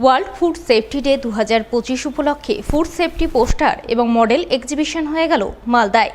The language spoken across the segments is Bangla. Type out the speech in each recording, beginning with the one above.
ওয়ার্ল্ড ফুড সেফটি ডে 2025 উপলক্ষে ফুড সেফটি পোস্টার এবং মডেল এক্সিবিশন হয়ে গেল মালদায়।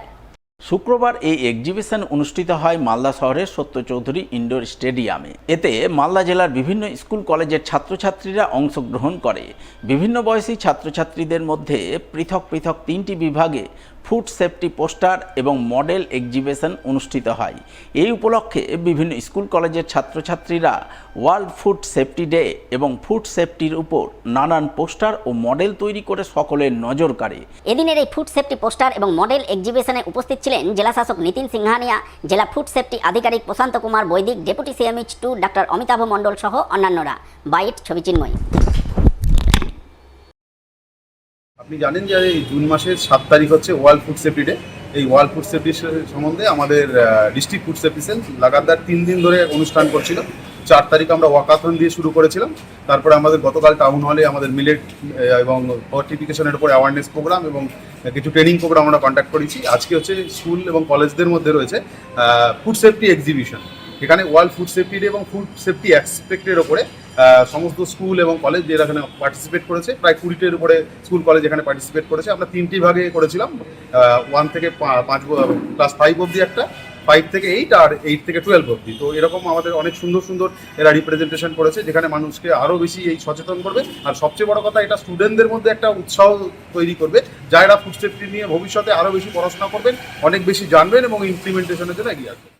শুক্রবার এই এক্সিবিশন অনুষ্ঠিত হয় মালদা শহরের সত্য চৌধুরী ইনডোর স্টেডিয়ামে। এতে মালদা জেলার বিভিন্ন স্কুল কলেজের ছাত্রছাত্রীরা অংশগ্রহণ করে। বিভিন্ন বয়সী ছাত্রছাত্রীদের মধ্যে পৃথক পৃথক 3টি বিভাগে ফুড সেফটি পোস্টার এবং মডেল এক্সিবিশন অনুষ্ঠিত হয়। এই উপলক্ষে বিভিন্ন স্কুল কলেজের ছাত্রছাত্রীরা ওয়ার্ল্ড ফুড সেফটি ডে এবং ফুড সেফটির উপর নানান পোস্টার ও মডেল তৈরি করে সকলের নজর কাড়ে। এদিনের এই ফুড সেফটি পোস্টার এবং মডেল এক্সিবিশনে উপস্থিত ছিলেন জেলা শাসক নীতিন সিংহানিয়া, জেলা ফুড সেফটি আধিকারিক প্রশান্ত কুমার বৈদিক, ডেপুটি CMH2 ডাক্তার অমিতাভ মণ্ডল সহ অন্যান্যরা। বাইট ছবি চিন্ময়ী। আপনি জানেন যে এই জুন মাসের 7 তারিখ হচ্ছে ওয়ার্ল্ড ফুড সেফটি ডে। এই ওয়ার্ল্ড ফুড সেফটি সম্বন্ধে আমাদের ডিস্ট্রিক্ট ফুড সেফটি সেল লাগাতার 3 দিন ধরে অনুষ্ঠান করছিল। 4 তারিখ আমরা ওয়াকাথন দিয়ে শুরু করেছিলাম। তারপরে আমাদের গতকাল টাউন হলে আমাদের মিলেট এবং ফর্টিফিকেশনের উপর অ্যাওয়ারনেস প্রোগ্রাম এবং কিছু ট্রেনিং প্রোগ্রাম আমরা কন্ডাক্ট করেছি। আজকে হচ্ছে স্কুল এবং কলেজদের মধ্যে রয়েছে ফুড সেফটি এক্সিবিশন। এখানে ওয়ার্ল্ড ফুড সেফটি ডে এবং ফুড সেফটি অ্যাসপেক্টের ওপরে সমস্ত স্কুল এবং কলেজ যারা এখানে পার্টিসিপেট করেছে, প্রায় 20টির উপরে স্কুল কলেজ এখানে পার্টিসিপেট করেছে। আমরা 3টি ভাগে করেছিলাম, 1 থেকে 5 ক্লাস 5 অবধি একটা, 5 থেকে 8 আর 8 থেকে 12 অবধি। তো এরকম আমাদের অনেক সুন্দর সুন্দর এরা রিপ্রেজেন্টেশন করেছে, যেখানে মানুষকে আরও বেশি এই সচেতন করবে। আর সবচেয়ে বড় কথা, এটা স্টুডেন্টদের মধ্যে একটা উৎসাহ তৈরি করবে, যারা ফুড সেফটি নিয়ে ভবিষ্যতে আরও বেশি পড়াশোনা করবেন, অনেক বেশি জানবেন এবং ইমপ্লিমেন্টেশনের জন্য এগিয়ে আসবেন।